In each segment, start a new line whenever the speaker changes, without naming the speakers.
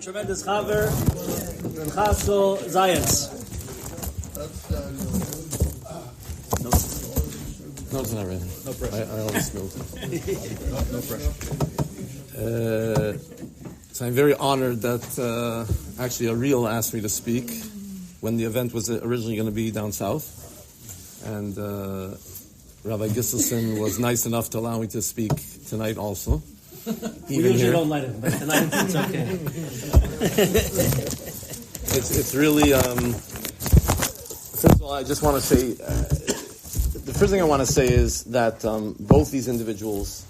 tremendous chaver, Reb Chaskel Zionce.
No, it's not ready.
No pressure.
I always know.
No pressure.
So I'm very honored that actually Ariel asked me to speak when the event was originally going to be down south. And Rabbi Gisselson was nice enough to allow me to speak tonight also.
We usually don't let him, but tonight it's okay.
It's really, first of all, I just want to say, the first thing I want to say is that both these individuals,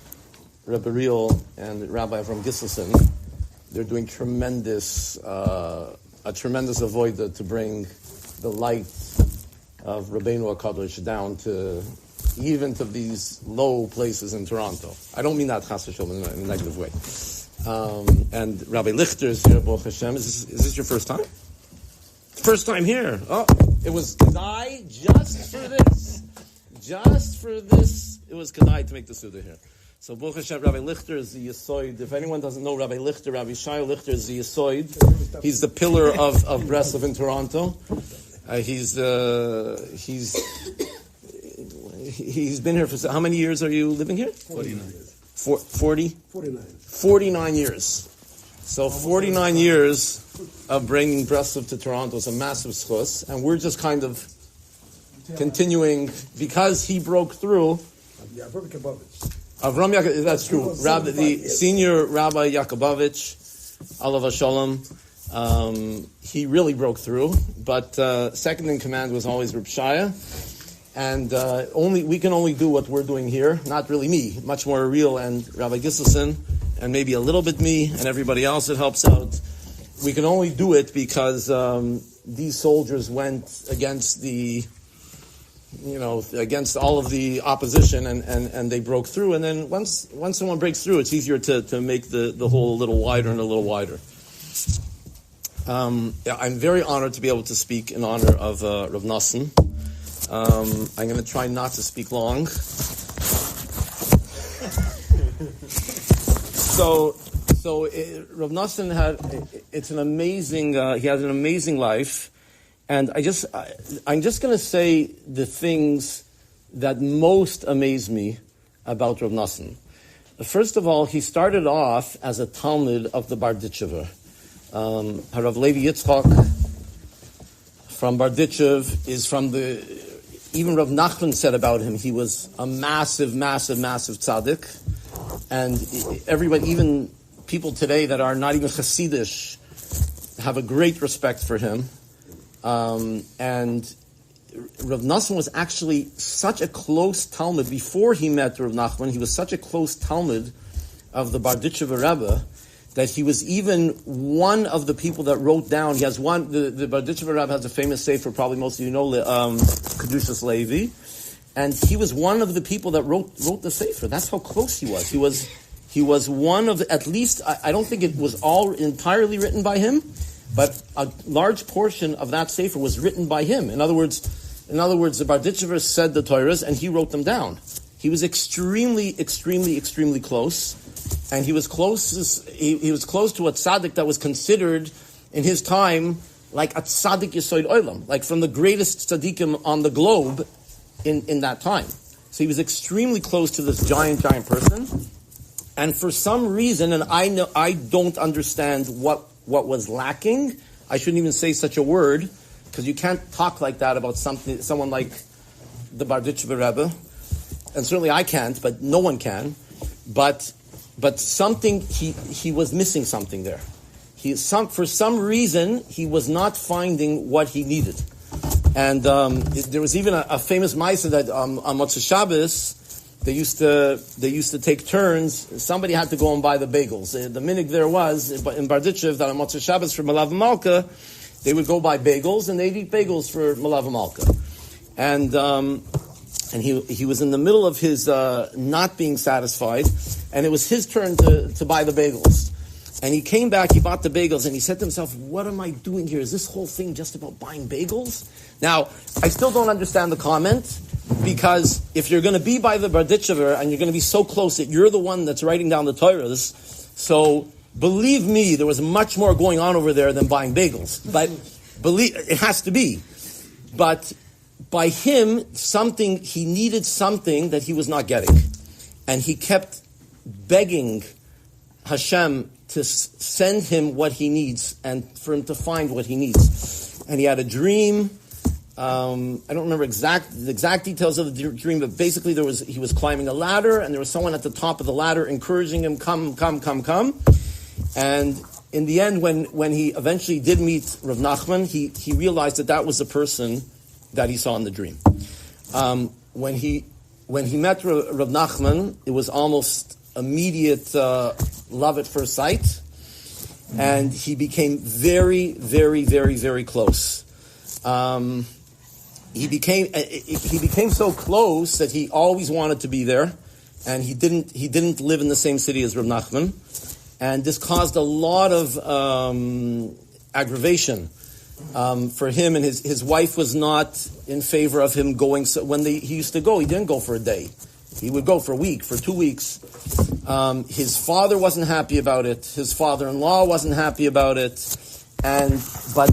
Rabbi Ariel and Rabbi Aharon Gisselson, they're doing a tremendous avoid to bring the light of Rabbeinu HaKadosh down to even to these low places in Toronto. I don't mean that chas v'sholom in a negative way. And Rabbi Lichter is here, Baruch Hashem. Is this your first time? First time here. Oh, it was Kedai just for this. Just for this, it was Kedai to make the Suda here. So Baruch Hashem, Rabbi Lichter is the Yesoid. If anyone doesn't know Rabbi Lichter, Rabbi Shai Lichter is the Yesoid. He's the pillar of Breslov in Toronto. He's been here for, how many years are you living here?
49.
49 years. So 49 years of bringing Breslov to Toronto is a massive schus, and we're just kind of continuing, because he broke through. Avram Yaakov, that's true. The senior Rabbi Yakubovich, Alav Hashalom, he really broke through, but second in command was always Reb Shaya. And we can only do what we're doing here. Not really me, much more Ariel and Rabbi Gisselson, and maybe a little bit me and everybody else that helps out. We can only do it because these soldiers went against against all of the opposition, and they broke through. And then once someone breaks through, it's easier to make the hole a little wider and a little wider. I'm very honored to be able to speak in honor of Reb Nosson. I'm going to try not to speak long. So Reb Nosson it's an amazing. He has an amazing life, and I'm just going to say the things that most amaze me about Reb Nosson. First of all, he started off as a Talmud of the Barditchever. Harav Levi Yitzchak from Barditchev is from the. Even Rav Nachman said about him, he was a massive, massive, massive tzaddik. And everybody, even people today that are not even Hasidish, have a great respect for him. And Rav Nosson was actually such a close Talmud. Before he met Rav Nachman, he was such a close Talmud of the Barditchever Rebbe that he was even one of the people that wrote down. He has one. The Barditchever Rebbe has a famous sefer, probably most of you know, Kedushas Levi, and he was one of the people that wrote the sefer. That's how close he was. He was one of the, at least. I don't think it was all entirely written by him, but a large portion of that sefer was written by him. In other words, the Barditchever said the Torahs, and he wrote them down. He was extremely, extremely, extremely close. And he was close to a tzaddik that was considered in his time like a tzaddik Yesod Olam, like from the greatest tzaddikim on the globe in that time. So he was extremely close to this giant person. And for some reason, and I don't understand what was lacking. I shouldn't even say such a word, because you can't talk like that about someone like the Barditchever Rebbe, and certainly I can't, but no one can. But something, he was missing something there. For some reason, he was not finding what he needed. And there was even a famous ma'aseh that on Motzei Shabbos, they used to take turns. Somebody had to go and buy the bagels. The minig there was, in Barditchev, that on Motzei Shabbos for Malav Malka, they would go buy bagels, and they'd eat bagels for Malav Malka. And he was in the middle of his not being satisfied, and it was his turn to buy the bagels. And he came back, he bought the bagels, and he said to himself, what am I doing here? Is this whole thing just about buying bagels? Now, I still don't understand the comment, because if you're going to be by the Barditchever, and you're going to be so close that you're the one that's writing down the Torahs, so Believe me, there was much more going on over there than buying bagels. But it has to be. But by him, he needed something that he was not getting. And he kept begging Hashem to send him what he needs and for him to find what he needs. And he had a dream. I don't remember the exact details of the dream, but basically he was climbing a ladder and there was someone at the top of the ladder encouraging him, come. And in the end, when he eventually did meet Rav Nachman, he realized that was the person that he saw in the dream. When he met Rav Nachman, it was almost immediate love at first sight, and he became very, very, very, very close. He became so close that he always wanted to be there, and he didn't live in the same city as Reb Nachman, and this caused a lot of aggravation for him, and his wife was not in favor of him going. So when he used to go, he didn't go for a day. He would go for a week, for 2 weeks. His father wasn't happy about it. His father-in-law wasn't happy about it. But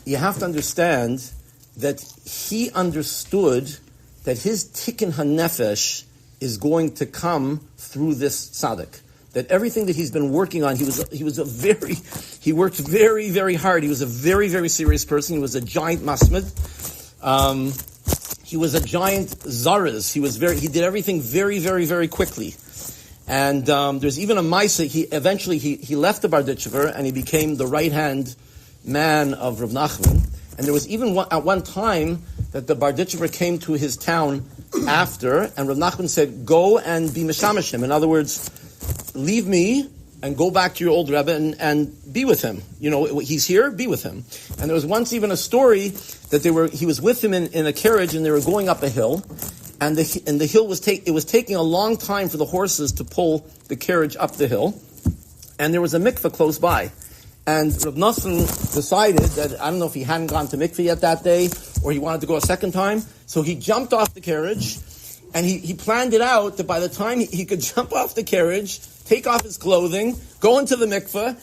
you have to understand that he understood that his tikkun hanefesh is going to come through this tzaddik. That everything that he's been working on, he worked very, very hard. He was a very, very serious person. He was a giant masmid. He was a giant zaraz. He did everything very, very, very quickly. And there's even a Maisa. He left the Barditchever and he became the right-hand man of Reb Nachman. And there was even at one time that the Barditchever came to his town after, and Reb Nachman said, "Go and be mishamash him." In other words, leave me and go back to your old Rebbe and be with him. You know, he's here, be with him. And there was once even a story that he was with him in a carriage and they were going up a hill, and the hill was taking a long time for the horses to pull the carriage up the hill, and there was a mikveh close by. And Reb Nosson decided that, I don't know if he hadn't gone to mikveh yet that day, or he wanted to go a second time, so he jumped off the carriage, and he planned it out that by the time he could jump off the carriage, take off his clothing, go into the mikveh,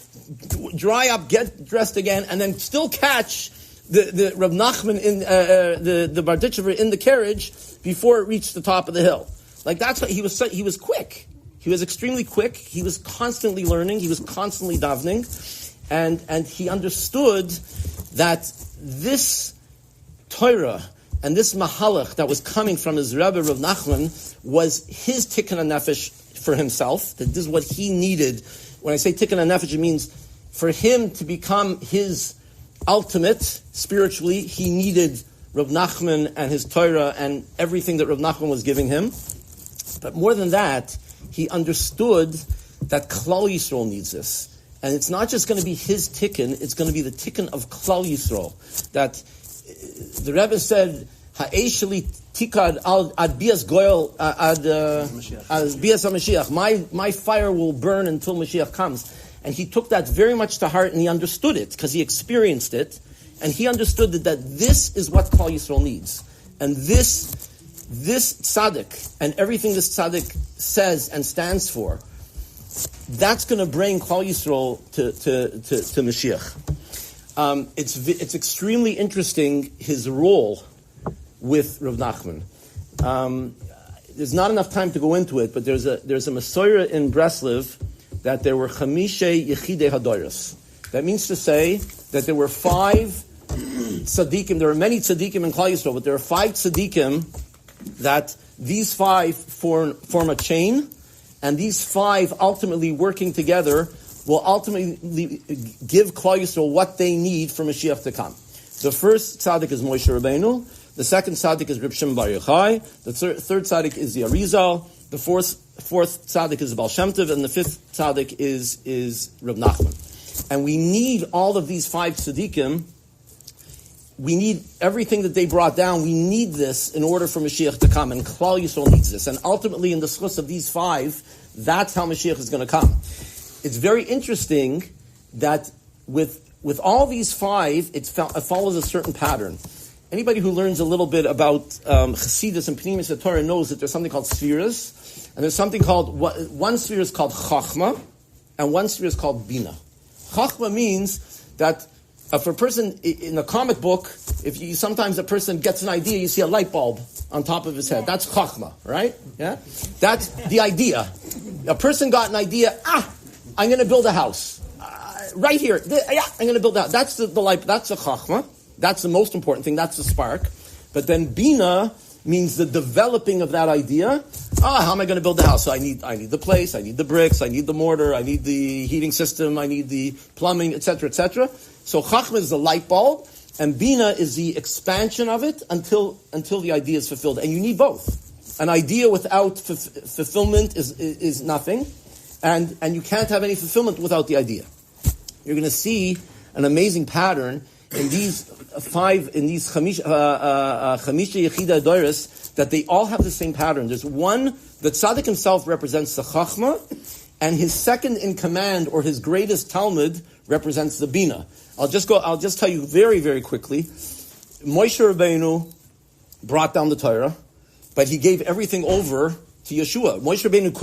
dry up, get dressed again, and then still catch the Reb Nachman in the Barditchever in the carriage before it reached the top of the hill. Like that's what he was quick. He was extremely quick. He was constantly learning. He was constantly davening, and he understood that this Torah and this mahalach that was coming from his Rebbe Reb Nachman was his tikkun hanefesh for himself, that this is what he needed. When I say tikkun hanefesh, it means for him to become his ultimate spiritually, he needed Reb Nachman and his Torah and everything that Reb Nachman was giving him. But more than that, he understood that Klal Yisrael needs this. And it's not just going to be his tikkun, it's going to be the tikkun of Klal Yisrael. That the Rebbe said, Ha'esheli tikad ad bias goyel ad bias HaMashiach. My fire will burn until Mashiach comes. And he took that very much to heart and he understood it because he experienced it. And he understood that this is what Klal Yisrael needs. And this tzaddik and everything this tzaddik says and stands for, that's going to bring Klal Yisrael to Mashiach. It's extremely interesting, his role with Rav Nachman. There's not enough time to go into it, but there's a Masorah in Breslov that there were Chamishe Yechidei Hadoros. That means to say that there were 5 tzaddikim. There are many tzaddikim in Klal Yisrael, but there are 5 tzaddikim that these 5 form a chain, and these 5 ultimately working together will ultimately give Klal Yisrael what they need for Mashiach to come. The first tzaddik is Moshe Rabbeinu. The second tzaddik is Reb Shimon Bar Yochai. The third tzaddik is the Arizal. The fourth tzaddik is the Baal Shem Tov, and the 5th tzaddik is Reb Nachman. And we need all of these 5 tzaddikim. We need everything that they brought down. We need this in order for Mashiach to come, and Klal Yisrael needs this. And ultimately, in the schus of these 5, that's how Mashiach is going to come. It's very interesting that with all these 5, it follows a certain pattern. Anybody who learns a little bit about Chassidus and Pnimis Torah knows that there's something called spheres, and there's something called, one sphere is called Chachma, and one sphere is called Bina. Chachma means that for a person in a comic book, sometimes a person gets an idea, you see a light bulb on top of his head. That's Chachma, right? Yeah, that's the idea. A person got an idea. I'm going to build a house right here. I'm going to build a house. That's the light. That's a Chachma. That's the most important thing. That's the spark. But then Bina means the developing of that idea. How am I going to build the house? So I need the place, I need the bricks, I need the mortar, I need the heating system, I need the plumbing, etc., etc. So Chachma is the light bulb, and Bina is the expansion of it until the idea is fulfilled. And you need both. An idea without fulfillment is nothing, and you can't have any fulfillment without the idea. You're going to see an amazing pattern in these Chamisha Yechida Adoros, that they all have the same pattern. There's one, the tzaddik himself represents the Chachma, and his second in command, or his greatest Talmud, represents the Bina. I'll just tell you very, very quickly. Moshe Rabbeinu brought down the Torah, but he gave everything over to Yeshua. Moshe Rabbeinu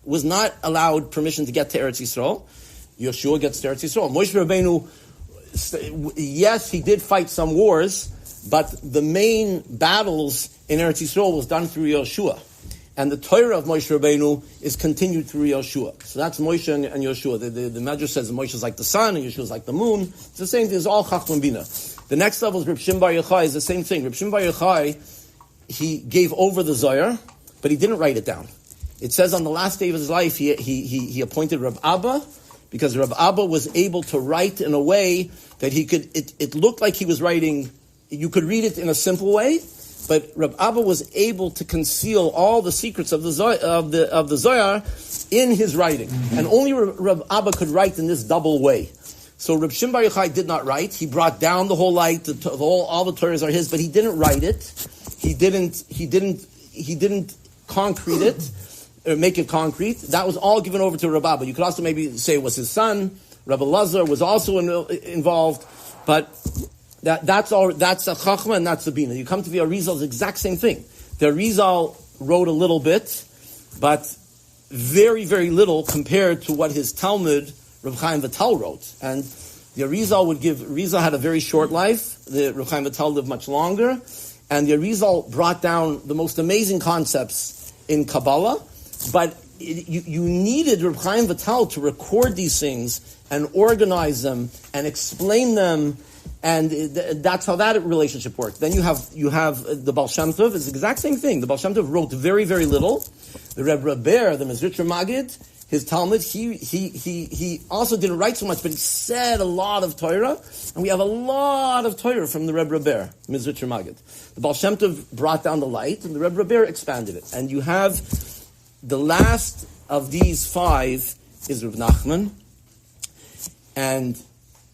was not allowed permission to get to Eretz Yisrael. Yeshua gets to Eretz Yisrael. Moshe Rabbeinu, yes, he did fight some wars, but the main battles in Eretz Yisrael was done through Yeshua. And the Torah of Moshe Rabbeinu is continued through Yeshua. So that's Moshe and Yeshua. The Medrash says Moshe is like the sun and Yeshua is like the moon. It's the same thing. It's all Chachma and Bina. The next level is Reb Shimon Bar Yochai is the same thing. Reb Shimon Bar Yochai, he gave over the Zohar, but he didn't write it down. It says on the last day of his life, he appointed Reb Abba, because Reb Abba was able to write in a way that he could, it looked like he was writing, you could read it in a simple way, but Reb Abba was able to conceal all the secrets of the Zohar in his writing. And only Reb Abba could write in this double way. So Reb Shimon Bar Yochai did not write. He brought down the whole light, all the Torahs are his, but he didn't write it. He didn't concrete it, or make it concrete. That was all given over to Reb Abba. You could also maybe say it was his son. Reb Elazar was also involved, but that's a Chachma and that's a Bina. You come to the Arizal, it's the exact same thing. The Arizal wrote a little bit, but very, very little compared to what his Talmud, Reb Chaim Vital, wrote. And the Arizal had a very short life. The Reb Chaim Vital lived much longer. And the Arizal brought down the most amazing concepts in Kabbalah, but you needed Reb Chaim Vital to record these things and organize them and explain them, and that's how that relationship worked. Then you have the Baal Shem Tov. It's the exact same thing. The Baal Shem Tov wrote very, very little. The Reb Rebbe, the Mizritcher Magid, his Talmud, he also didn't write so much, but he said a lot of Torah, and we have a lot of Torah from the Reb Rebbe, Mizritcher Magid. The Baal Shem Tov brought down the light, and the Reb Rebbe expanded it. And you have the last of these five is Reb Nachman, and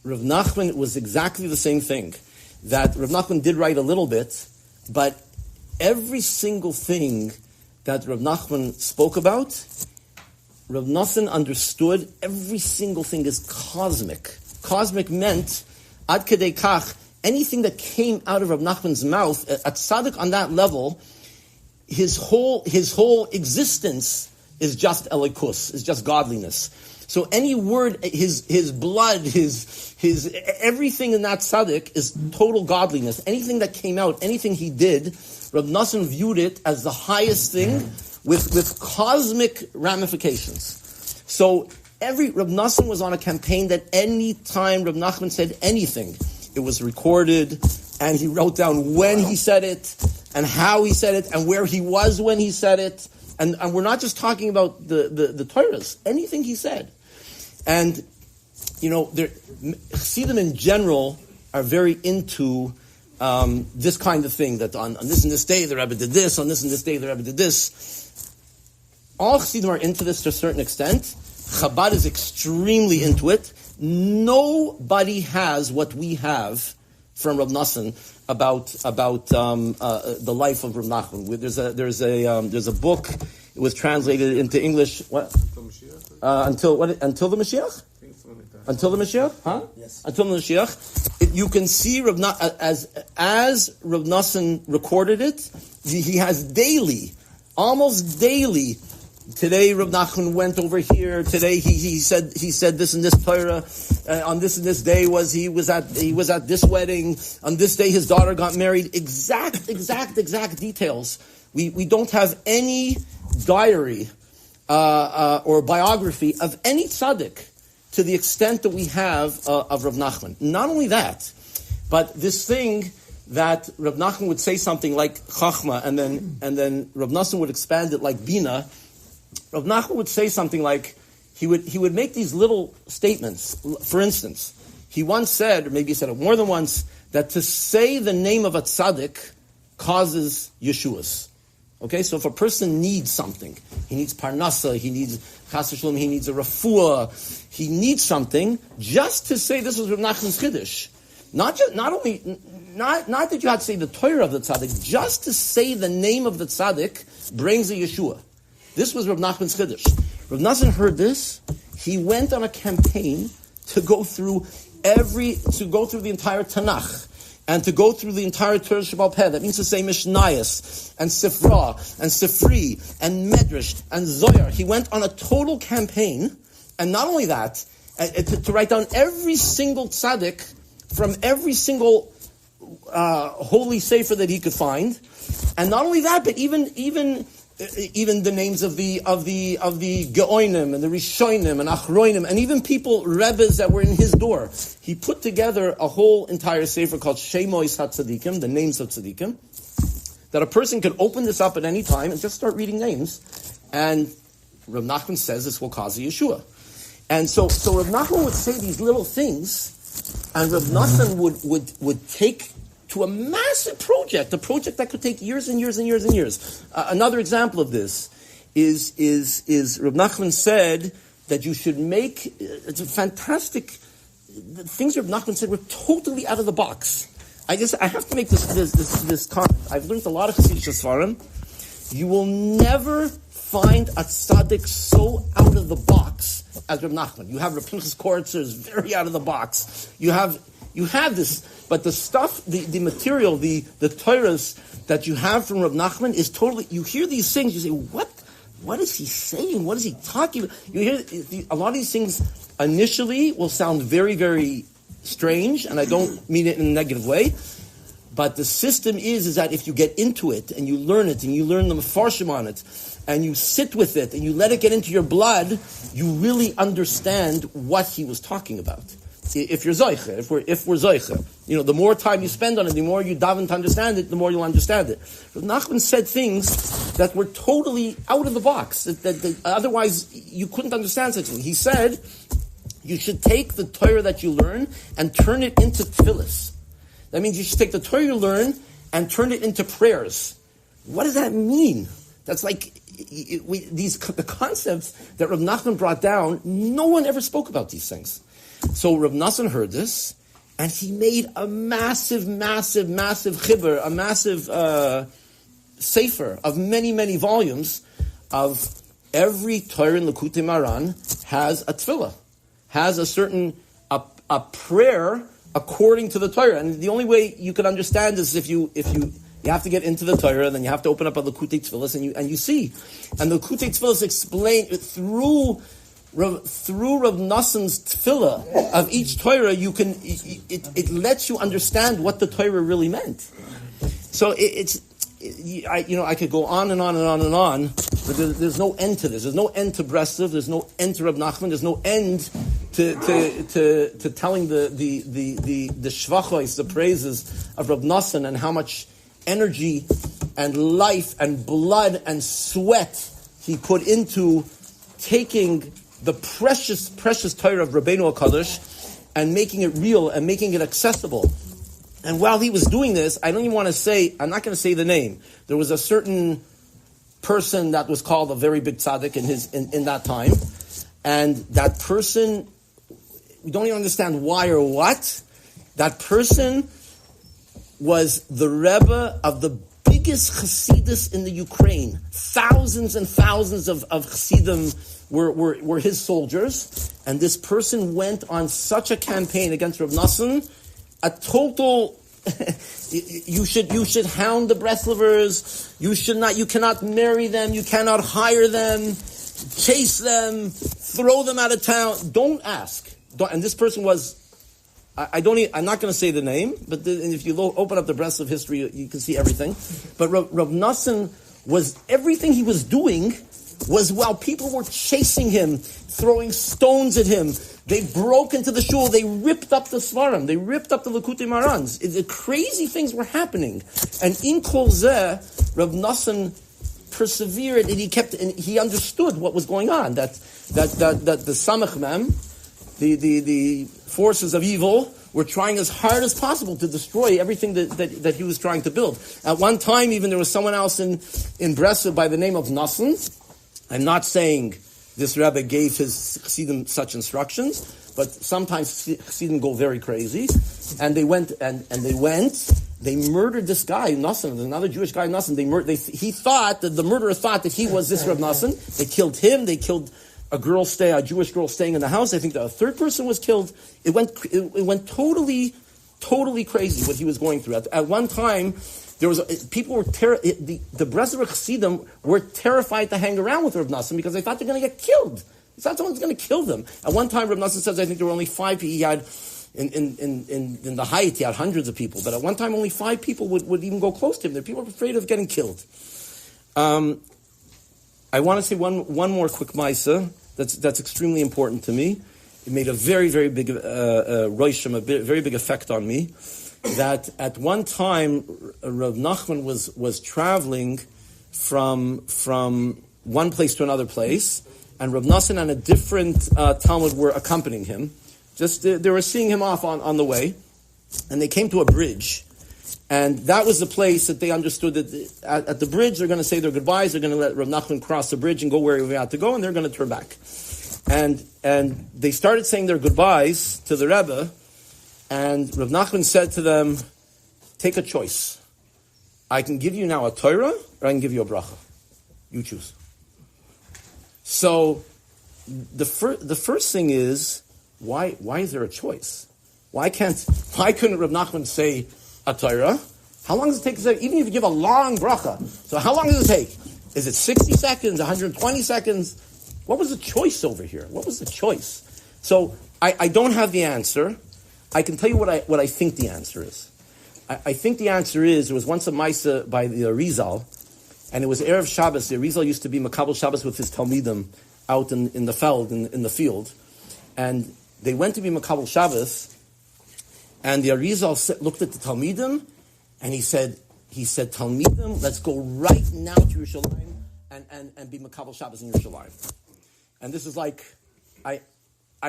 Reb Nachman was exactly the same thing. That Reb Nachman did write a little bit, but every single thing that Reb Nachman spoke about, Reb Nosson understood every single thing is cosmic. Cosmic meant, ad kedei kach, anything that came out of Reb Nachman's mouth, at tzaddik on that level, his whole existence is just elikus, is just godliness. So any word, his blood, his everything in that tzaddik is total godliness. Anything that came out, anything he did, Reb Nosson viewed it as the highest thing with cosmic ramifications. So Reb Nosson was on a campaign that any time Reb Nachman said anything, it was recorded, and he wrote down when he said it, and how he said it, and where he was when he said it. And we're not just talking about the Torahs, anything he said. And, Chassidim in general are very into this kind of thing, that on this and this day the Rebbe did this, on this and this day the Rebbe did this. All Chassidim are into this to a certain extent. Chabad is extremely into it. Nobody has what we have from Reb Nosson about the life of Reb Nachman. There's a book. It was translated into English. What? Until the Mashiach? Until the Mashiach? Huh?
Yes.
Until the Mashiach. You can see as Reb Nosson recorded it. He has almost daily, Today Reb Nachman went over here. Today he said this and this Torah. On this and this day he was at this wedding. On this day his daughter got married. Exact details. We don't have any diary or biography of any tzaddik to the extent that we have of Reb Nachman. Not only that, but this thing that Reb Nachman would say something like Chachma, and then Reb Nosson would expand it like Bina. Reb Nachman would say something like, he would make these little statements. For instance, he once said, or maybe he said it more than once, that to say the name of a tzaddik causes Yeshuas. Okay, so if a person needs something, he needs parnasa, he needs chas v'shalom, he needs a refuah, he needs something, just to say this was Reb Nachman's chiddush. Not that you had to say the Torah of the tzaddik, just to say the name of the tzaddik brings a Yeshua. This was Reb Nachman's chiddush. Reb Nosson heard this. He went on a campaign to go through the entire Tanakh and to go through the entire Torah Shebal Peh. That means to say Mishnayos and Sifra and Sifri and Medrash and Zohar. He went on a total campaign, and not only that, to write down every single tzaddik from every single holy sefer that he could find, and not only that, but even the names of the Geoinim and the Rishonim and Achroinim, and even people, Rebbes that were in his door. He put together a whole entire sefer called Shemois HaTzadikim, the names of Tzadikim, that a person could open this up at any time and just start reading names. And Reb Nachman says this will cause a Yeshua. And so Reb Nachman would say these little things, and Reb Nosson would take to a massive project, a project that could take years and years and years and years. Another example of this is Reb Nachman said that you should make, it's a fantastic, the things Reb Nachman said were totally out of the box. I have to make this comment. I've learned a lot of Chassidus Sfarim. You will never find a tzaddik so out of the box as Reb Nachman. You have Reb Pinchas Koritzer is very out of the box. You have this, but the stuff, the material, the Torahs that you have from Reb Nachman is totally, you hear these things, you say, what is he saying? What is he talking about? You hear a lot of these things initially will sound very, very strange, and I don't mean it in a negative way, but the system is that if you get into it, and you learn the mefarshim on it, and you sit with it, and you let it get into your blood, you really understand what he was talking about. If you're Zoiche, if we're Zoiche, the more time you spend on it, the more you daven to understand it, the more you'll understand it. But Nachman said things that were totally out of the box, that otherwise you couldn't understand such things. He said, you should take the Torah that you learn and turn it into tefillas. That means you should take the Torah you learn and turn it into prayers. What does that mean? That's like, the concepts that Reb Nachman brought down, no one ever spoke about these things. So Reb Nosson heard this, and he made a massive chibur, a massive sefer of many, many volumes of every Torah in Likutei Maran has a tefillah, has a certain a prayer according to the Torah. And the only way you can understand is if you have to get into the Torah, and then you have to open up a Likutei Tefillas, and you see. And the Likutei Tefillas explain through Reb Nosson's tefillah of each Torah, it lets you understand what the Torah really meant. So I could go on and on and on and on, but there's no end to this. There's no end to Breslov. There's no end to Reb Nachman. There's no end to telling the shvachos, the praises of Reb Nosson, and how much energy and life and blood and sweat he put into taking the precious Torah of Rabbeinu HaKadosh and making it real and making it accessible. And while he was doing this, I'm not going to say the name. There was a certain person that was called a very big tzaddik in that time. And that person, we don't even understand why or what, that person was the Rebbe of the biggest Chassidus in the Ukraine. Thousands and thousands of Chassidim were his soldiers, and this person went on such a campaign against Reb Nosson, a total. You should hound the Breslovers. You cannot marry them. You cannot hire them. chase them, throw them out of town. Don't ask. And this person was, I'm not going to say the name, but if you open up the Breslov history, you can see everything. But Reb Nosson everything he was doing was while people were chasing him, throwing stones at him. They broke into the shul. They ripped up the Svarim. They ripped up the Likutei Marans. Crazy things were happening. And in Kol Zeh, Reb Nosson persevered, and he understood what was going on. That the Samech Mem, the forces of evil, were trying as hard as possible to destroy everything that he was trying to build. At one time, even there was someone else in Breslov by the name of Nosson. I'm not saying this Rebbe gave his Chassidim such instructions, but sometimes Chassidim go very crazy. And they murdered this guy, Nosson, another Jewish guy, Nosson. The murderer thought that he was this Reb Nosson. They killed him. They killed a Jewish girl staying in the house. I think the third person was killed. It went totally crazy what he was going through. At one time, people were the Breslov Chassidim were terrified to hang around with Reb Nosson because they thought they're going to get killed. They thought someone's going to kill them. At one time, Reb Nosson says, I think there were only 5 people. He had in the height, he had hundreds of people, but at one time only 5 people would even go close to him. People were afraid of getting killed. I want to say one more quick ma'isa that's extremely important to me. It made a very, very big roishim, a very big effect on me. That at one time, Rav Nachman was traveling from one place to another place, and Rav Nosson and a different Talmud were accompanying him. They were seeing him off on the way, and they came to a bridge. And that was the place that they understood that at the bridge, they're going to say their goodbyes, they're going to let Rav Nachman cross the bridge and go where he had to go, and they're going to turn back. And they started saying their goodbyes to the Rebbe, and Rav Nachman said to them, take a choice. I can give you now a Torah, or I can give you a bracha. You choose. So the first thing is, why is there a choice? Why couldn't Rav Nachman say a Torah? How long does it take to say, even if you give a long bracha? So how long does it take? Is it 60 seconds, 120 seconds? What was the choice over here? What was the choice? So I don't have the answer. I can tell you what I think the answer is. I think the answer is, there was once a Maisa by the Arizal, and it was Erev Shabbos. The Arizal used to be Makabel Shabbos with his Talmidim out in the field. And they went to be Makabel Shabbos, and the Arizal looked at the Talmidim, and he said, Talmidim, let's go right now to Yerushalayim and be Makabel Shabbos in Yerushalayim. And this is like, I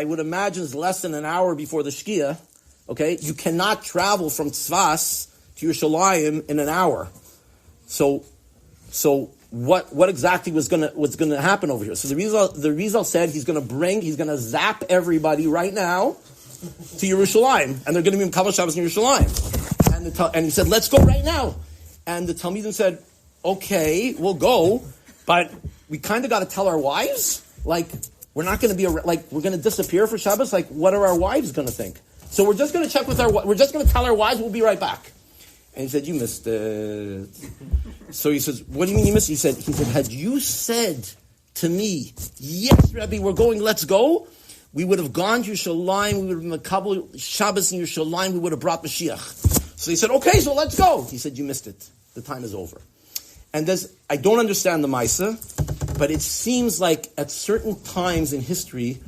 would imagine it's less than an hour before the Shkia. Okay, you cannot travel from Tzfat to Yerushalayim in an hour. So what exactly was going to happen over here? So the Rizal said he's going to zap everybody right now to Yerushalayim, and they're going to be in Kabbalah Shabbos in Yerushalayim. And he said, let's go right now. And the Talmidim said, okay, we'll go, but we kind of got to tell our wives, like, we're not going to we're going to disappear for Shabbos. Like, what are our wives going to think? So we're just going to check we're just going to tell our wives we'll be right back. And he said, you missed it. So he says, what do you mean you missed it? He said, had you said to me, yes, Rebbe, we're going, let's go, we would have gone to Yerushalayim, we would have been Makabel Shabbos in Yerushalayim, we would have brought Mashiach. So he said, okay, so let's go. He said, you missed it. The time is over. And I don't understand the Maisa, but it seems like at certain times in history,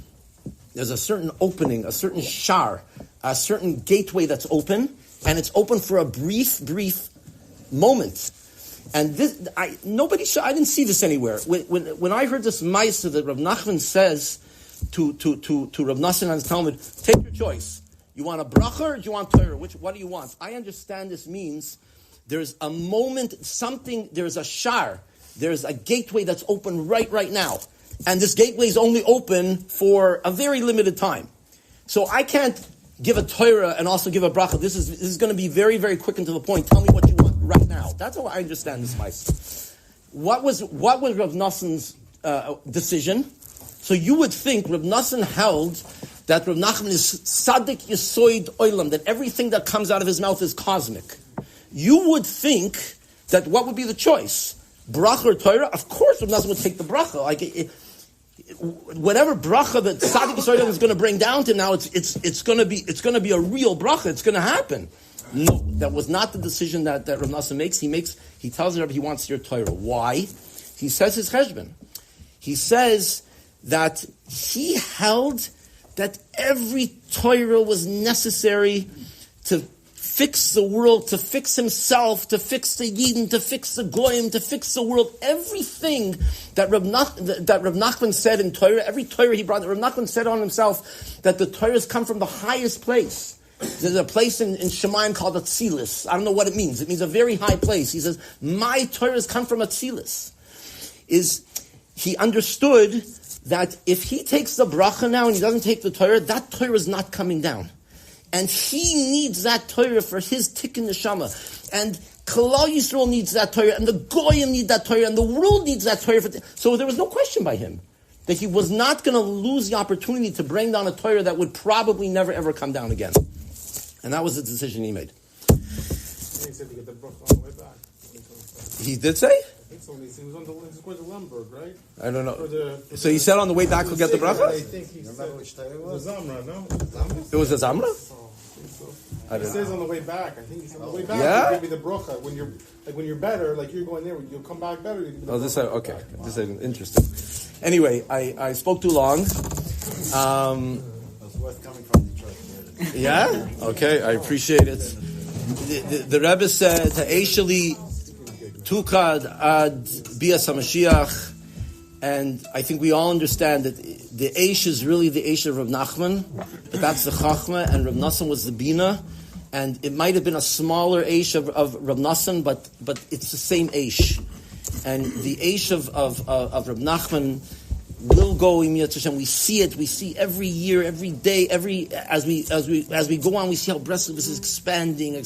there's a certain opening, a certain shar, a certain gateway that's open, and it's open for a brief moment. And this, I didn't see this anywhere. When I heard this Maisa that Rav Nachman says to Reb Nosson and his Talmud, take your choice. You want a bracha or do you want Torah? What do you want? I understand this means there's a moment, there's a shar, there's a gateway that's open right now. And this gateway is only open for a very limited time. So I can't give a Torah and also give a bracha. This is going to be very, very quick and to the point. Tell me what you want right now. That's how I understand this Maisa. What was Reb Nosson's decision? So you would think Reb Nosson held that Reb Nachman is Sadik Yesoid Oilam, that everything that comes out of his mouth is cosmic. You would think that what would be the choice? Bracha or Torah? Of course Reb Nosson would take the bracha. whatever bracha that Tzaddik Yisrael is going to bring down to now, it's going to be a real bracha. It's going to happen. No, that was not the decision that Reb Nosson makes. He tells the Rebbe he wants your Torah. Why? He says his cheshbon. He says that he held that every Torah was necessary to fix the world, to fix himself, to fix the Yidden, to fix the Goyim, to fix the world. Everything that Reb Nachman said in Torah, every Torah he brought, Reb Nachman said on himself that the Torahs come from the highest place. There's a place in Shemayim called Atzilis. I don't know what it means. It means a very high place. He says, my Torahs come from Atzilis. He understood that if he takes the bracha now and he doesn't take the Torah, that Torah is not coming down. And he needs that Torah for his tikkun neshama. And Klal Yisrael needs that Torah, and the Goyim need that Torah, and the world needs that Torah. So there was no question by him that he was not going to lose the opportunity to bring down a Torah that would probably never ever come down again. And that was the decision he made.
He said to get the bracha on the way back.
He did say?
I think so. He was going to Lemberg, right?
I don't know. So he said on the way back he'll get the bracha?
I think he said which Torah it was. The Zamra, no?
It was a Zamra?
It says on the way back. I think he said on the way back.
Yeah?
Give me the bracha when you're better, like you're going there, you'll come back better.
Okay. This is interesting. Anyway, I spoke too long.
That's worth coming from Detroit.
Yeah? Okay, I appreciate it. The Rebbe said, Ha'esheli tukad ad bias HaMashiach, and I think we all understand that the Eish is really the Eish of Reb Nachman, but that's the Chachma, and Reb Nosson was the Bina, and it might have been a smaller Eish of Reb Nosson, but it's the same Eish. And the Eish of Reb Nachman will go in Yad Hashem. We see it. We see every year, every day, as we go on. We see how Breslov is expanding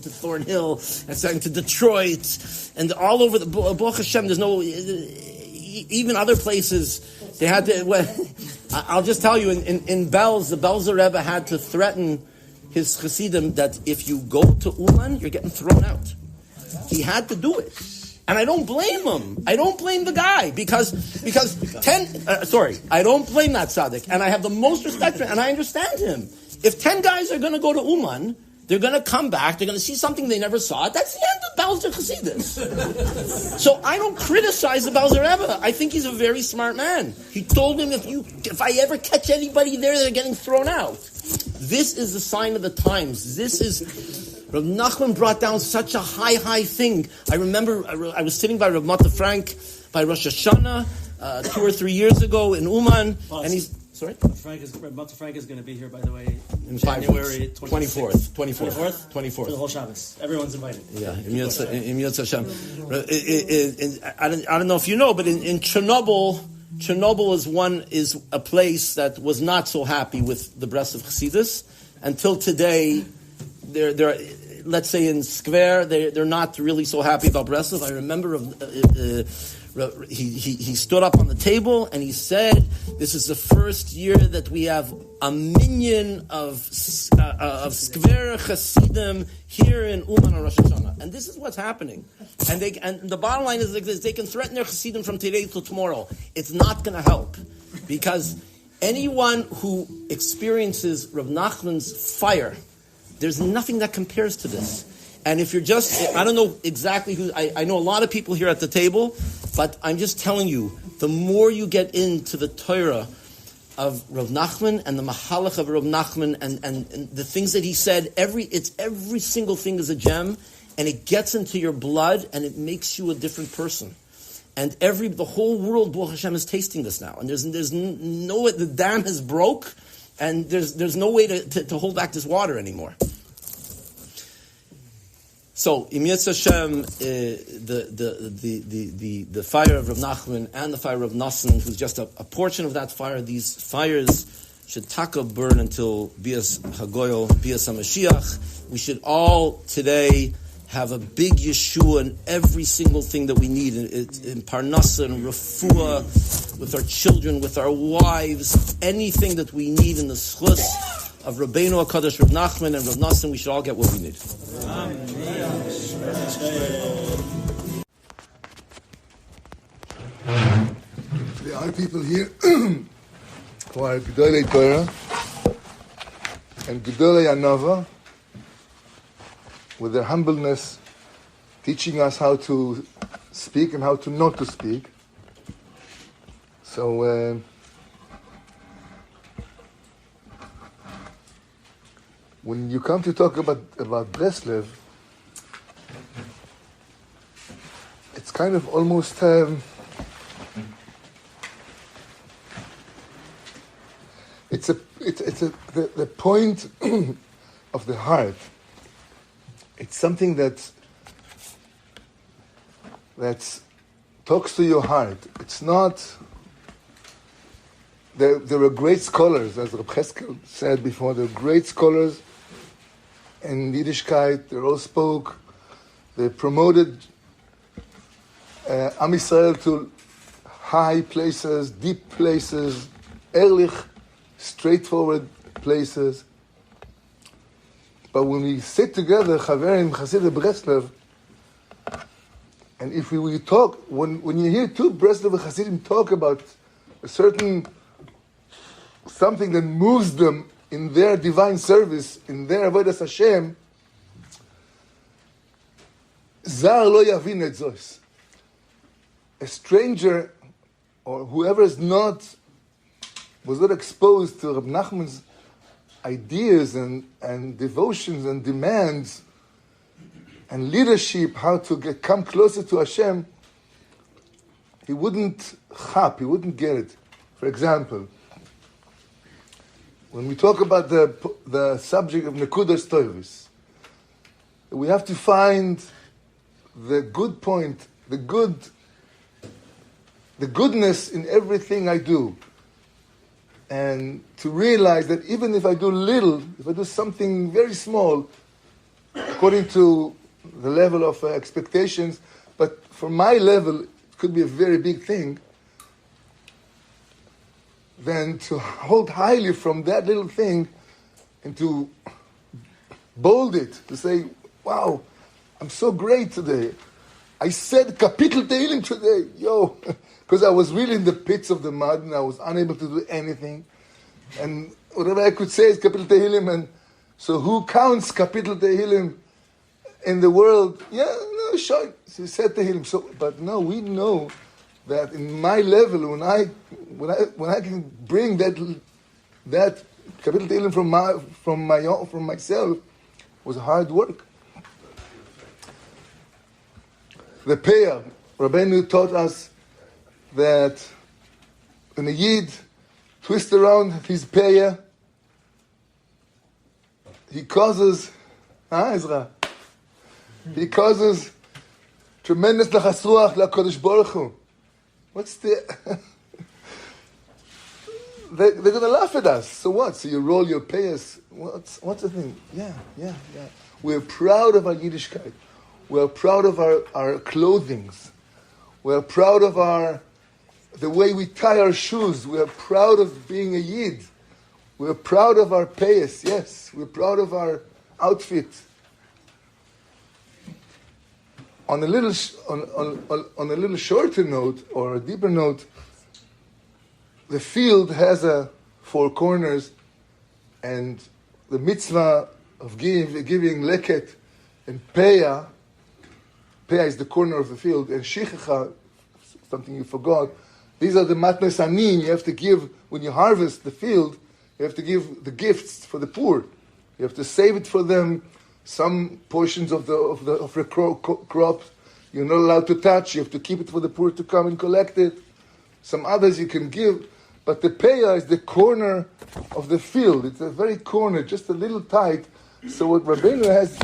to Thornhill, expanding to Detroit, and all over the Baruch Hashem. There's no even other places. They had to. Well, I'll just tell you, in Belz, the Belzer Rebbe had to threaten his Chassidim that if you go to Uman, you're getting thrown out. He had to do it. And I don't blame him. I don't blame the guy because I don't blame that tzaddik. And I have the most respect for him, and I understand him. If 10 guys are going to go to Uman, they're going to come back, they're going to see something they never saw. That's the end of Belzer Chassidus. So I don't criticize the Belzer Rebbe. I think he's a very smart man. He told him, if I ever catch anybody there, they're getting thrown out. This is the sign of the times. Reb Nachman brought down such a high thing. I remember I was sitting by Reb Mata Frank by Rosh Hashanah 2 or 3 years ago in Uman, and he's sorry.
Reb Mata Frank is going to be here, by the way,
in
January
24th.
For the whole Shabbos. Everyone's invited.
Yeah, in Yad Hashem. I don't know if you know, but in Chernobyl is a place that was not so happy with the Breslov Chassidus until today. They're let's say in Skver, they're not really so happy about Breslov. I remember he stood up on the table and he said, "This is the first year that we have a minyan of Skver Hasidim here in Uman on Rosh Hashanah." And this is what's happening. And the bottom line is like this: they can threaten their Hasidim from today till tomorrow. It's not going to help, because anyone who experiences Reb Nachman's fire, there's nothing that compares to this. And if you're I don't know exactly who, I know a lot of people here at the table, but I'm just telling you, the more you get into the Torah of Reb Nachman and the Mahalach of Reb Nachman and the things that he said, every single thing is a gem, and it gets into your blood and it makes you a different person. And the whole world, Baruch Hashem, is tasting this now. And there's no, the dam has broke, and there's no way to hold back this water anymore. So, Im Yetz Hashem, the fire of Reb Nachman and the fire of Reb Nosson, who's just a portion of that fire, these fires should taka burn until Bias Hagoyel, Bias HaMashiach. We should all today have a big Yeshua in every single thing that we need, in Parnasa and Refuah, with our children, with our wives, anything that we need in the schus of Rabbeinu HaKadosh, Reb Nachman and Reb Nosson. We should all get what we need. Amen.
There are people here who are Gedolei Torah and Gedolei Anova, with their humbleness, teaching us how to speak and how to not to speak. So when you come to talk about Breslov, it's kind of almost it's the point of the heart. It's something that talks to your heart. It's not. There were great scholars, as Reb Chaskel said before. There were great scholars in Yiddishkeit. They all spoke. They promoted Am Yisrael to high places, deep places, ehrlich, straightforward places. But when we sit together, Chaverim, Chassidim, Breslov, and if we talk, when you hear two Breslov and Chassidim talk about a certain something that moves them in their divine service, in their avodas Hashem, Zar lo yavin et zos. A stranger, or whoever was not exposed to Reb Nachman's ideas and devotions and demands and leadership, how to come closer to Hashem, he wouldn't get it. For example, when we talk about the subject of Nekudas Toivis, we have to find the good point, the goodness in everything I do. And to realize that even if I do little, if I do something very small, according to the level of expectations, but for my level, it could be a very big thing, then to hold highly from that little thing and to bold it, to say, wow, I'm so great today. I said Kapitel Tehillim today, because I was really in the pits of the mud and I was unable to do anything. And whatever I could say is Kapitel Tehillim. And so who counts Kapitel Tehillim in the world? Sure, he said Tehillim. So, but no, we know that in my level, when I can bring that Kapitel Tehillim from myself, was hard work. The Peah, Rabbeinu taught us that when a Yid twists around his Peah, he causes tremendous lachas ruach LaKadosh Baruch Hu. What's the... They're going to laugh at us. So what? So you roll your Peahs. What's the thing? Yeah. We're proud of our Yiddishkeit. We're proud of our clothings. We're proud of the way we tie our shoes. We're proud of being a Yid. We're proud of our payas. Yes, we're proud of our outfit. On a little shorter note or a deeper note, the field has 4 corners, and the mitzvah of giving leket and peah. Peah is the corner of the field, and shichecha, something you forgot. These are the matnes anim. You have to give when you harvest the field. You have to give the gifts for the poor. You have to save it for them. Some portions of the crop you're not allowed to touch. You have to keep it for the poor to come and collect it. Some others you can give, but the peah is the corner of the field. It's a very corner, just a little tight. So what Rabbeinu has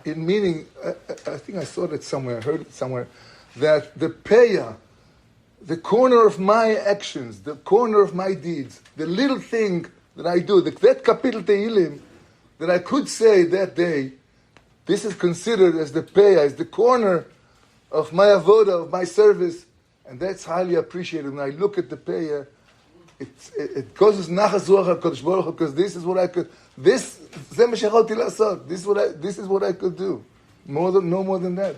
in meaning, I think I saw that somewhere, heard it somewhere, that the peah, the corner of my actions, the corner of my deeds, the little thing that I do, that Kapitel Tehillim that I could say that day, this is considered as the peah, as the corner of my avoda, of my service, and that's highly appreciated. When I look at the peah, it causes nachas ruach HaKadosh Baruch Hu, because this is what I could. This is what I could do. No more than that.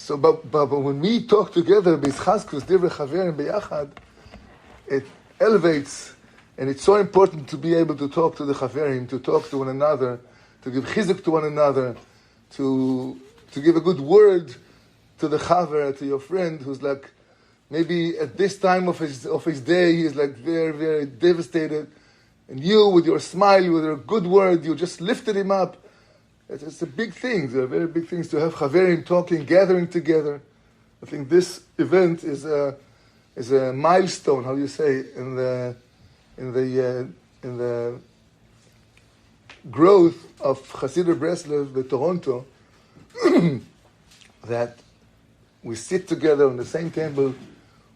So, but when we talk together, Chaskel, Divrei Chaverim Beyachad, it elevates, and it's so important to be able to talk to the Chaverim, to talk to one another, to give Chizuk to one another, to give a good word to the Chaver, to your friend who's like, maybe at this time of his day, he's like very, very devastated. And you, with your smile, with your good word, you just lifted him up. It's a big thing. They're very big things to have Chaverim talking, gathering together. I think this event is a milestone. How do you say in the growth of Hasidic Breslov, the Toronto, that we sit together on the same table.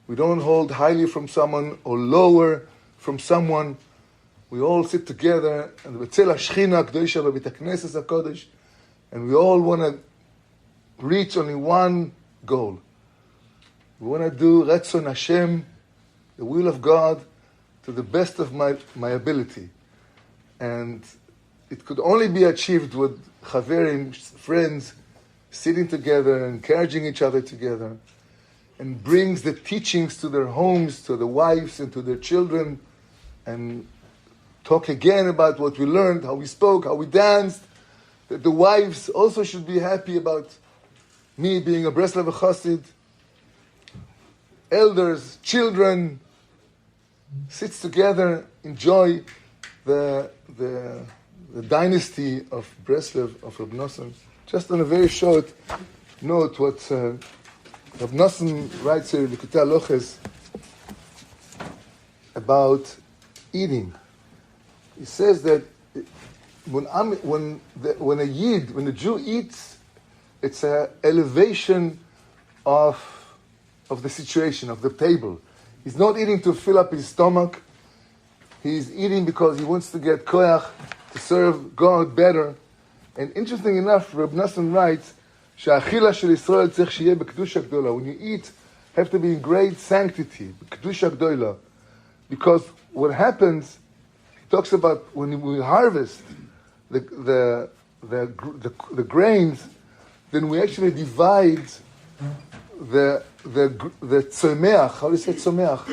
We don't hold highly from someone or lower from someone. We all sit together and B'tzel HaShechina K'dosha B'Beit HaKnesses HaKodesh, and we all want to reach only one goal. We want to do Ratzon Hashem, the will of God, to the best of my ability. And it could only be achieved with Chaverim, friends, sitting together, encouraging each other together, and brings the teachings to their homes, to the wives and to their children, and talk again about what we learned, how we spoke, how we danced, that the wives also should be happy about me being a Breslov Chassid. Elders, children, sits together, enjoy the dynasty of Breslov, of Reb Nosson. Just on a very short note, what Reb Nosson writes here in the Likutei Halakhos about eating. He says that when a Jew eats, it's an elevation of the situation, of the table. He's not eating to fill up his stomach. He's eating because he wants to get koyach, to serve God better. And interesting enough, Reb Nosson writes, "She'achila shel Yisrael tzech sheyeh b'kedusha gdola." When you eat, have to be in great sanctity, b'kedusha gdola. Because what happens, he talks about when we harvest the grains, then we actually divide the tzomeach. How do you say tzomeach?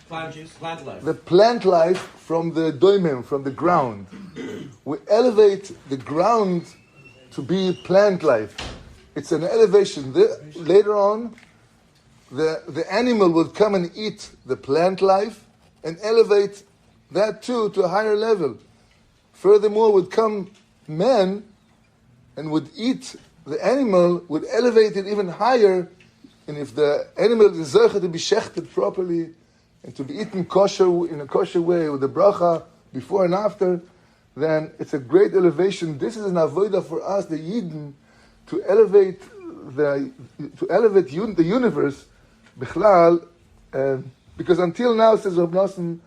Plant juice, plant life.
The plant life from the doimem, from the ground. We elevate the ground to be plant life. It's an elevation. Later on, the animal would come and eat the plant life and elevate that too to a higher level. Furthermore, would come man and would eat the animal, would elevate it even higher. And if the animal is to be shechted properly and to be eaten kosher in a kosher way with the bracha before and after, then it's a great elevation. This is an avodah for us, the Yidden, to elevate the universe, bichlal, because until now, says Reb Nosson,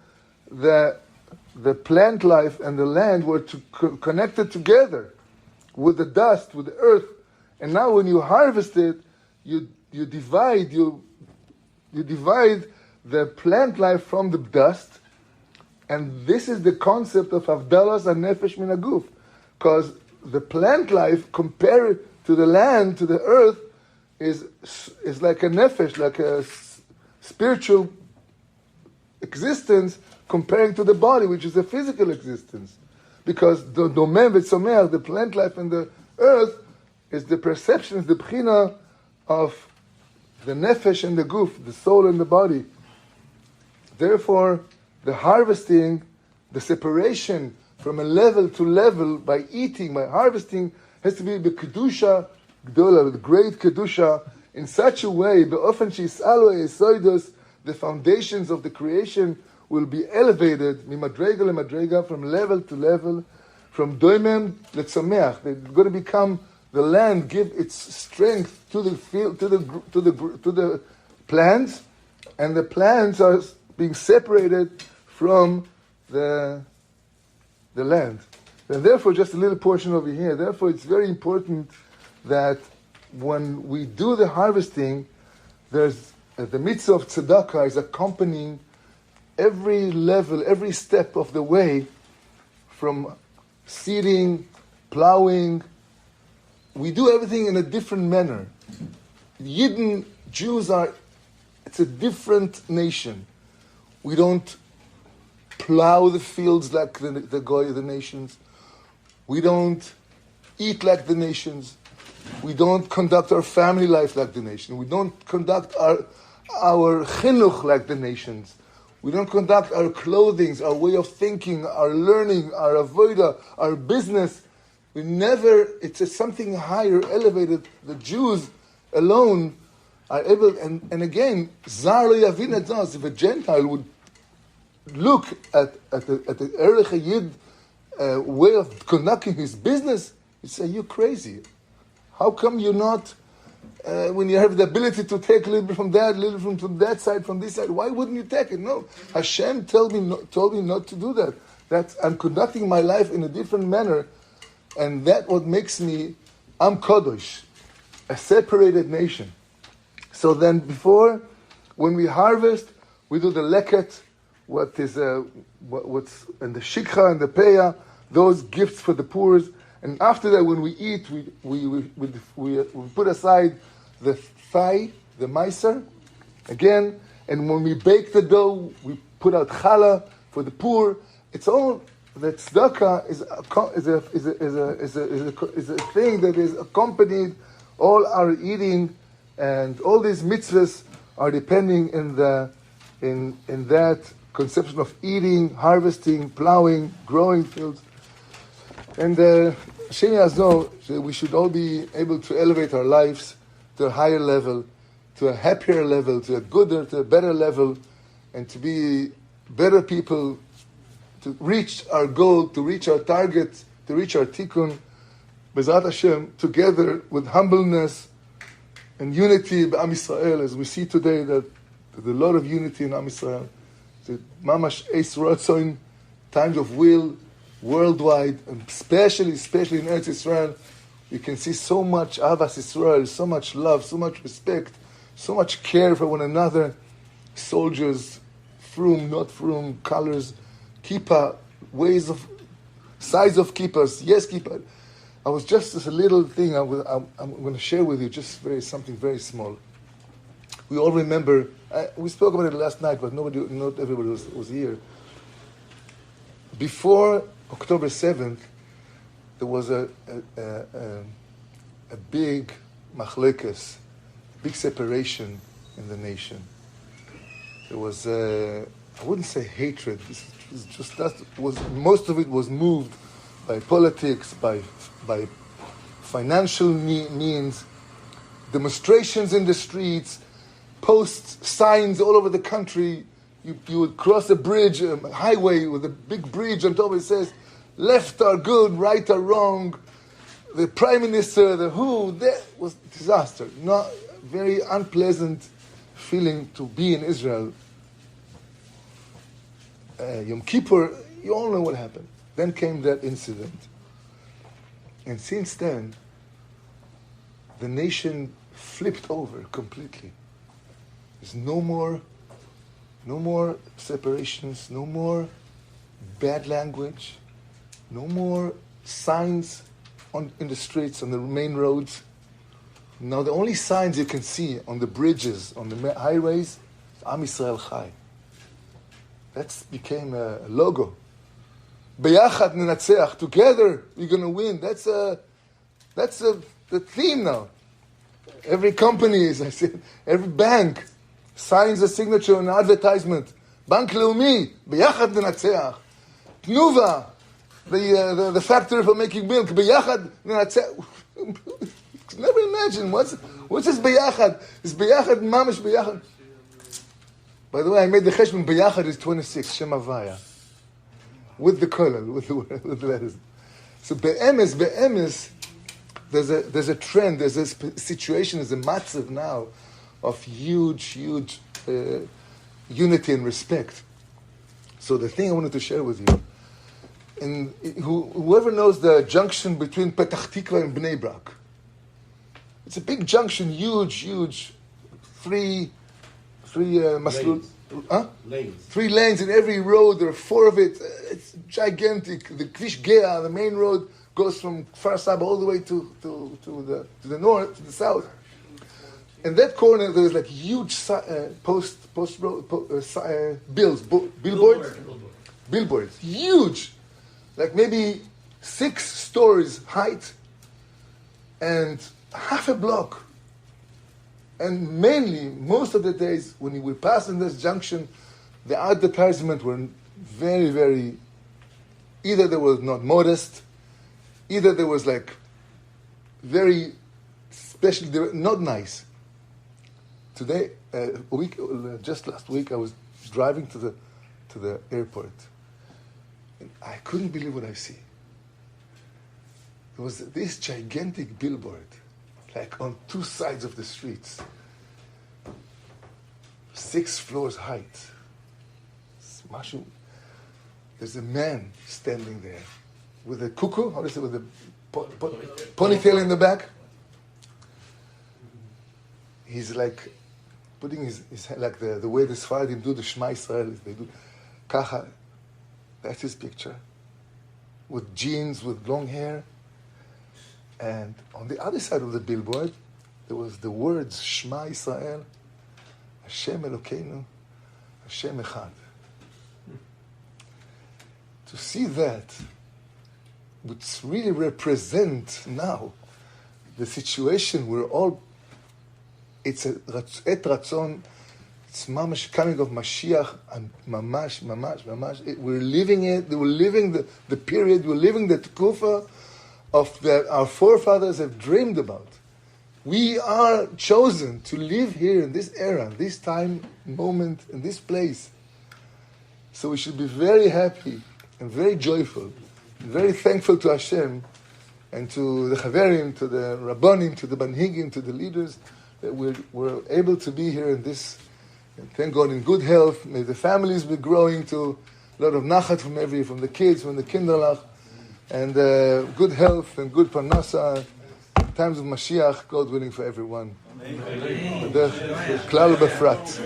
the plant life and the land were connected together with the dust, with the earth, and now when you harvest it, you divide the plant life from the dust, and this is the concept of Havdalas and Nefesh Min Haguf, because the plant life compared to the land, to the earth, is like a nefesh, like a spiritual existence, comparing to the body, which is a physical existence. Because the domem v'tzomeach, the plant life and the earth, is the perception, is the bchina of the nefesh and the guf, the soul and the body. Therefore, the harvesting, the separation from a level to level by eating, by harvesting, has to be the kedusha gdola, the great kedusha, in such a way, be'ofen she'is'alu ha'yesodos, the foundations of the creation will be elevated, mimadrega lemadrega, from level to level, from doimem letzomeach. They're going to become the land, give its strength to the field, to the plants, and the plants are being separated from the land. And therefore, just a little portion over here. Therefore, it's very important that when we do the harvesting, there's the mitzvah of tzedakah is accompanying every level, every step of the way, from seeding, plowing. We do everything in a different manner. Yidden, Jews it's a different nation. We don't plow the fields like the Goy of the nations. We don't eat like the nations. We don't conduct our family life like the nation. We don't conduct our chinuch like the nations. We don't conduct our clothing, our way of thinking, our learning, our avodah, our business. We never, it's something higher, elevated. The Jews alone are able, and again, Zar lo yavin et zos. If a Gentile would look at the Erech Yid way of conducting his business, he'd say, "You're crazy. How come you're not, when you have the ability to take a little bit from that, a little bit from that side, from this side, why wouldn't you take it?" No, Hashem told me not to do that. That I'm conducting my life in a different manner, and that what makes me, I'm Kodosh, a separated nation. So then when we harvest, we do the leket, what's in the shikha and the peya, those gifts for the poor. And after that, when we eat, we put aside the thigh, the meiser, again. And when we bake the dough, we put out challah for the poor. It's all the tzedakah is a thing that is accompanied. All our eating and all these mitzvahs are depending in that conception of eating, harvesting, plowing, growing fields. And Hashem Yazno, we should all be able to elevate our lives to a higher level, to a happier level, to a gooder, to a better level, and to be better people, to reach our goal, to reach our target, to reach our tikkun, B'ezrat Hashem, together with humbleness and unity b'Am Yisrael, as we see today that there's a lot of unity in Am Yisrael. The mamash eis rotzoin, times of will, worldwide, and especially in Eretz Yisrael, you can see so much Avas Yisrael, so much love, so much respect, so much care for one another. Soldiers, frum, not frum, colors, kippah, size of kippahs, yes kippah. I was just a little thing I'm going to share with you, just something very small. We all remember, we spoke about it last night, but not everybody was here. Before October 7th, there was a big machlekes, big separation in the nation. There was, I wouldn't say hatred. Most of it was moved by politics, by financial means, demonstrations in the streets, posts, signs all over the country. You would cross a bridge, a highway with a big bridge on top. It says, left are good, right are wrong. The prime minister, that was disaster. Not very unpleasant feeling to be in Israel. Yom Kippur, you all know what happened. Then came that incident. And since then, the nation flipped over completely. There's no more separations, no more bad language, no more signs in the streets, on the main roads. Now the only signs you can see on the bridges, on the highways, Am Yisrael Chai. That became a logo. Beyachad nenatzeach, together we're going to win. That's the theme now. Every company, as I said, every bank signs a signature on an advertisement. Bank Leumi, Beyachad nenatzeach. Tnuva, the factory for making milk, Beyachad nenatzeach. Never imagine what's this Beyachad? Is Beyachad mamish Beyachad? By the way, I made the cheshbon. Beyachad is 26 Shem Havaya, with the kolel, with the letters. So be'emes, there's a trend, there's a situation, there's a matzav now of huge unity and respect. So the thing I wanted to share with you, and whoever knows the junction between Petach Tikva and Bnei Brak, it's a big junction, huge, three
Lanes. Lanes.
3 lanes in every road. There are 4 of it. It's gigantic. The Kvish Gea, the main road, goes from Kfar Saba all the way to the north, to the south. in that corner there was like huge billboards, huge, like maybe 6 stories height and half a block. And mainly, most of the days when we pass in this junction, the advertisement were very, very, either they was not modest, either there was like very special, they were not nice. Today, just last week, I was driving to the airport, and I couldn't believe what I see. There was this gigantic billboard, like on 2 sides of the streets, 6 floors height. There's a man standing there with a cuckoo, how do you say, with a ponytail in the back. He's like putting his hand, like the way the Sfaradim do the Shema Israel, they do kacha. That's his picture, with jeans, with long hair. And on the other side of the billboard, there was the words Shema Israel, Hashem Elokeinu, Hashem Echad. To see that would really represent now the situation we're all. It's a et ratzon. It's mamash coming of Mashiach and mamash. We're living it. We're living the period. We're living the tkufa of that our forefathers have dreamed about. We are chosen to live here in this era, this time, moment, in this place. So we should be very happy and very joyful, and very thankful to Hashem and to the Chaverim, to the Rabbonim, to the Banhigim, to the leaders, that we're able to be here in this, and thank God, in good health. May the families be growing to a lot of nachat from the kids, from the kinderlach, and good health and good parnasa, times of Mashiach, God willing, for everyone. Klal befrat.